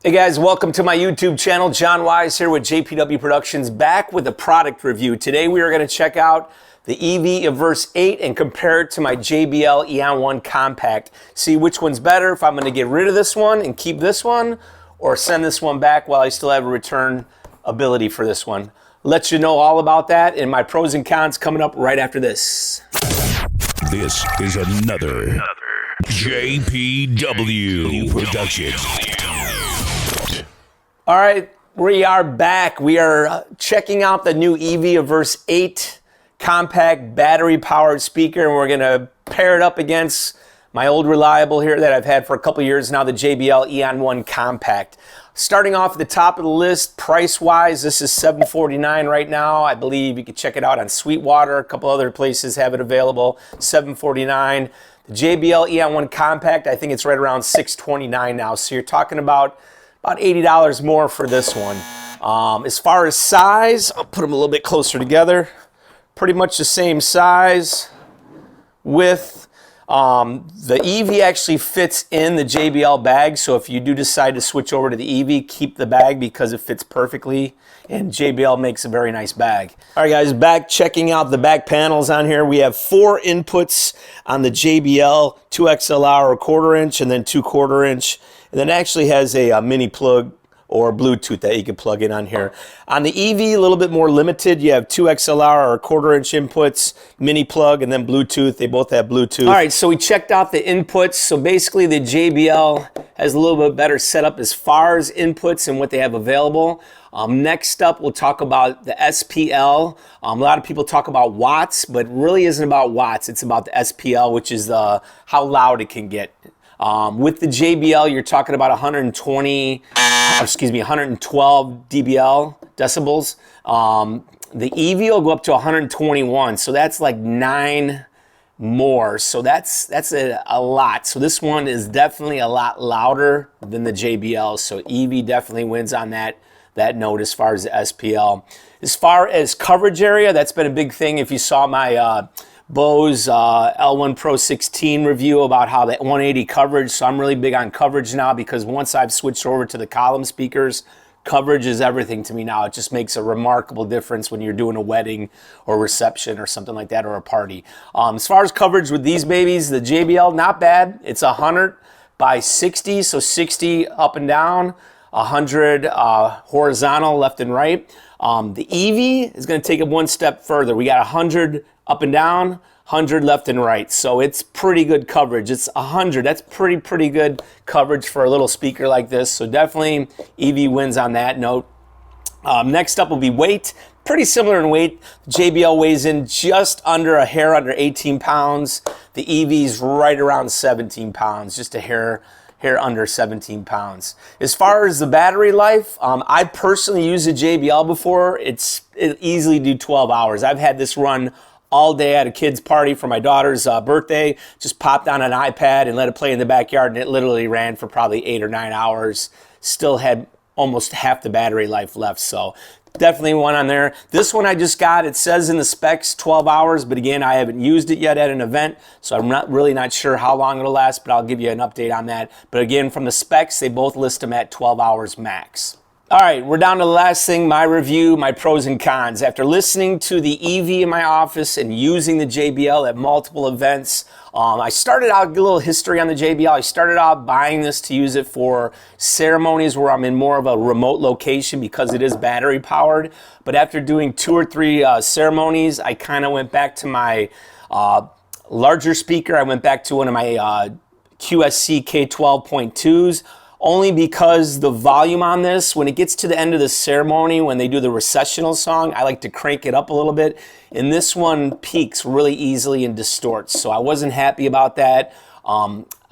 Hey guys, welcome to my YouTube channel. John Wise here with JPW Productions, back with a product review. Today we are going to check out the Everse 8 and compare it to my JBL EON 1 Compact. See which one's better, if I'm going to get rid of this one and keep this one, or send this one back while I still have a return ability for this one. Let you know all about that and my pros and cons coming up right after this. This is another JPW Productions. All right, we are back. We are checking out the new Everse 8 compact battery-powered speaker, and we're going to pair it up against my old reliable here that I've had for a couple years now, the JBL EON 1 Compact. Starting off at the top of the list, price-wise, this is $749 right now. I believe you can check it out on Sweetwater. A couple other places have it available, $749. The JBL EON 1 Compact, I think it's right around $629 now. So you're talking about $80 more for this one. As far as size, I'll put them a little bit closer together. Pretty much the same size. Width. The EV actually fits in the JBL bag, so if you do decide to switch over to the EV, keep the bag because it fits perfectly, and JBL makes a very nice bag. All right guys, back checking out the back panels on here. We have 4 inputs on the JBL, 2 XLR, a 1/4 inch, and then 2 1/4 inch. And then it actually has a mini plug or Bluetooth that you can plug in on here. On the EV, a little bit more limited. You have 2 XLR or 1/4 inch inputs, mini plug, and then Bluetooth. They both have Bluetooth. All right, so we checked out the inputs. So basically the JBL has a little bit better setup as far as inputs and what they have available. Next up, we'll talk about the SPL. A lot of people talk about watts, but it really isn't about watts. It's about the SPL, which is how loud it can get. With the JBL, you're talking about 112 dBL, decibels. The EV will go up to 121, so that's like 9 more. So that's a lot. So this one is definitely a lot louder than the JBL. So EV definitely wins on that note as far as the SPL. As far as coverage area, that's been a big thing. If you saw my Bose L1 Pro 16 review about how that 180 coverage, so I'm really big on coverage now because once I've switched over to the column speakers, coverage is everything to me now. It just makes a remarkable difference when you're doing a wedding or reception or something like that, or a party. As far as coverage with these babies, the JBL, not bad. It's 100 by 60, so 60 up and down, 100 horizontal left and right. The EV is going to take it one step further. We got 100 up and down, 100 left and right. So it's pretty good coverage. It's 100. That's pretty good coverage for a little speaker like this. So definitely EV wins on that note. Next up will be weight. Pretty similar in weight. JBL weighs in just under a hair under 18 pounds. The EV's right around 17 pounds, just a hair under 17 pounds. As far as the battery life, I personally used a JBL before. It easily do 12 hours. I've had this run all day at a kid's party for my daughter's birthday. Just popped on an iPad and let it play in the backyard, and it literally ran for probably 8 or 9 hours. Still had almost half the battery life left, so definitely one on there. This one I just got, it says in the specs 12 hours, but again, I haven't used it yet at an event, so I'm really not sure how long it'll last, but I'll give you an update on that. But again, from the specs, they both list them at 12 hours max. All right, we're down to the last thing, my review, my pros and cons. After listening to the EV in my office and using the JBL at multiple events, I started out, a little history on the JBL. I started out buying this to use it for ceremonies where I'm in more of a remote location because it is battery powered. But after doing 2 or 3 ceremonies, I kind of went back to my larger speaker. I went back to one of my QSC K12.2s. Only because the volume on this, when it gets to the end of the ceremony, when they do the recessional song, I like to crank it up a little bit. And this one peaks really easily and distorts. So I wasn't happy about that.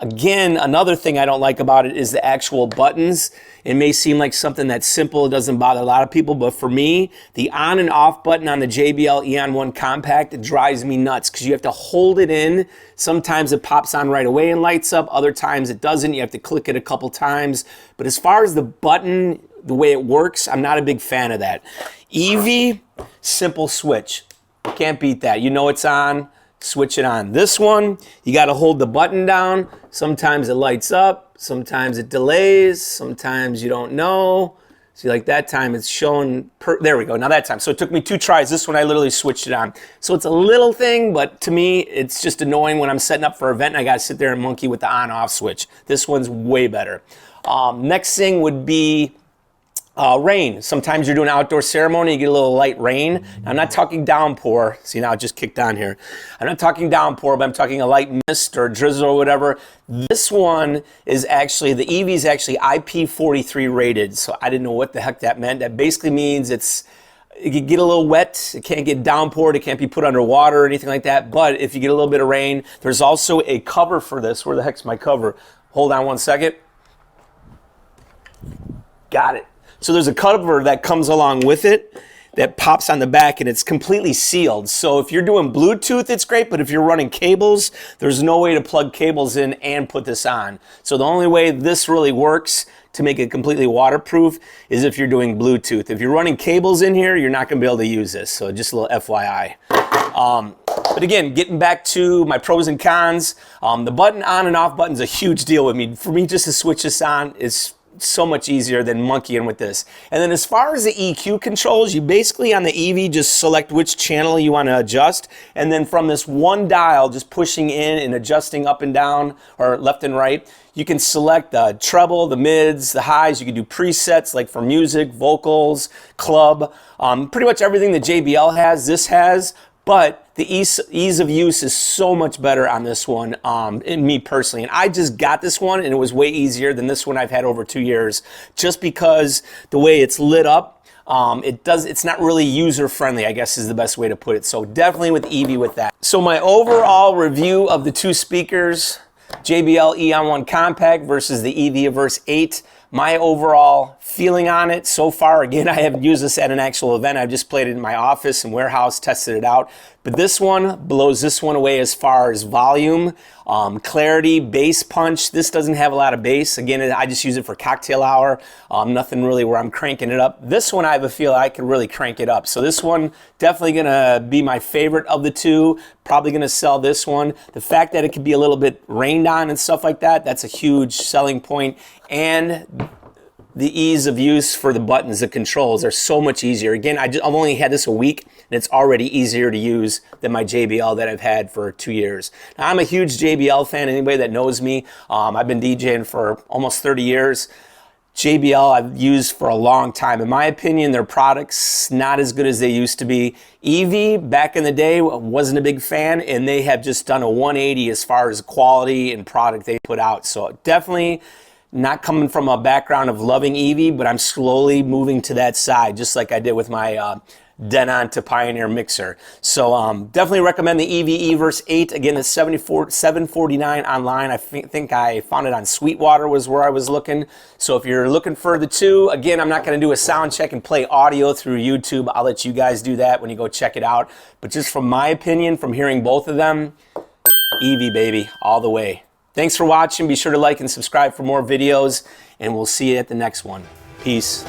Again, another thing I don't like about it is the actual buttons. It may seem like something that's simple, it doesn't bother a lot of people, but for me, the on and off button on the JBL EON 1 Compact, it drives me nuts because you have to hold it in. Sometimes it pops on right away and lights up, other times it doesn't. You have to click it a couple times. But as far as the button, the way it works, I'm not a big fan of that. EV, simple switch. Can't beat that. You know it's on. switch it on. This one, you got to hold the button down. Sometimes it lights up, sometimes it delays, sometimes you don't know. See, like that time it's showing, there we go, now that time. So it took me 2 tries. This one I literally switched it on. So it's a little thing, but to me, it's just annoying when I'm setting up for an event and I gotta sit there and monkey with the on-off switch. This one's way better. Next thing would be rain. Sometimes you're doing an outdoor ceremony, you get a little light rain. Now, I'm not talking downpour. See, now it just kicked on here. I'm not talking downpour, but I'm talking a light mist or drizzle or whatever. This one is actually, the EV is actually Ip43 rated. So I didn't know what the heck that meant. That basically means it can get a little wet. It can't get downpoured. It can't be put underwater or anything like that. But if you get a little bit of rain, there's also a cover for this. Where the heck's my cover? Hold on one second. Got it. So there's a cover that comes along with it that pops on the back and it's completely sealed. So if you're doing Bluetooth, it's great, but if you're running cables, there's no way to plug cables in and put this on. So the only way this really works to make it completely waterproof is if you're doing Bluetooth. If you're running cables in here, you're not gonna be able to use this. So just a little FYI. But again, getting back to my pros and cons, the button on and off button is a huge deal with me. For me, just to switch this on is so much easier than monkeying with this. And then as far as the EQ controls, you basically on the EV just select which channel you want to adjust, and then from this one dial, just pushing in and adjusting up and down or left and right, you can select the treble, the mids, the highs. You can do presets like for music, vocals, club, pretty much everything that JBL has, this has. But the ease of use is so much better on this one, in me personally. And I just got this one and it was way easier than this one I've had over 2 years, just because the way it's lit up, it's not really user friendly, I guess is the best way to put it. So definitely with EV with that. So my overall review of the 2 speakers, JBL EON 1 Compact versus the EV Everse 8, my overall feeling on it so far, again, I haven't used this at an actual event. I've just played it in my office and warehouse, tested it out. But this one blows this one away as far as volume, clarity, bass punch. This doesn't have a lot of bass. Again, I just use it for cocktail hour. Nothing really where I'm cranking it up. This one I have a feel I could really crank it up. So this one definitely gonna be my favorite of the 2. Probably gonna sell this one. The fact that it could be a little bit rained on and stuff like that, that's a huge selling point. And the ease of use for the buttons, the controls are so much easier. Again, I've only had this a week and it's already easier to use than my JBL that I've had for 2 years. Now, I'm a huge JBL fan. Anybody that knows me, I've been DJing for almost 30 years. JBL I've used for a long time. In my opinion, their products not as good as they used to be. EV, back in the day, wasn't a big fan, and they have just done a 180 as far as quality and product they put out. So definitely not coming from a background of loving EV, but I'm slowly moving to that side, just like I did with my Denon to Pioneer mixer. So definitely recommend the EV Everse 8. Again, it's $749 online. I think I found it on Sweetwater was where I was looking. So if you're looking for the 2, again, I'm not going to do a sound check and play audio through YouTube. I'll let you guys do that when you go check it out. But just from my opinion, from hearing both of them, EV baby, all the way. Thanks for watching. Be sure to like and subscribe for more videos, and we'll see you at the next one. Peace.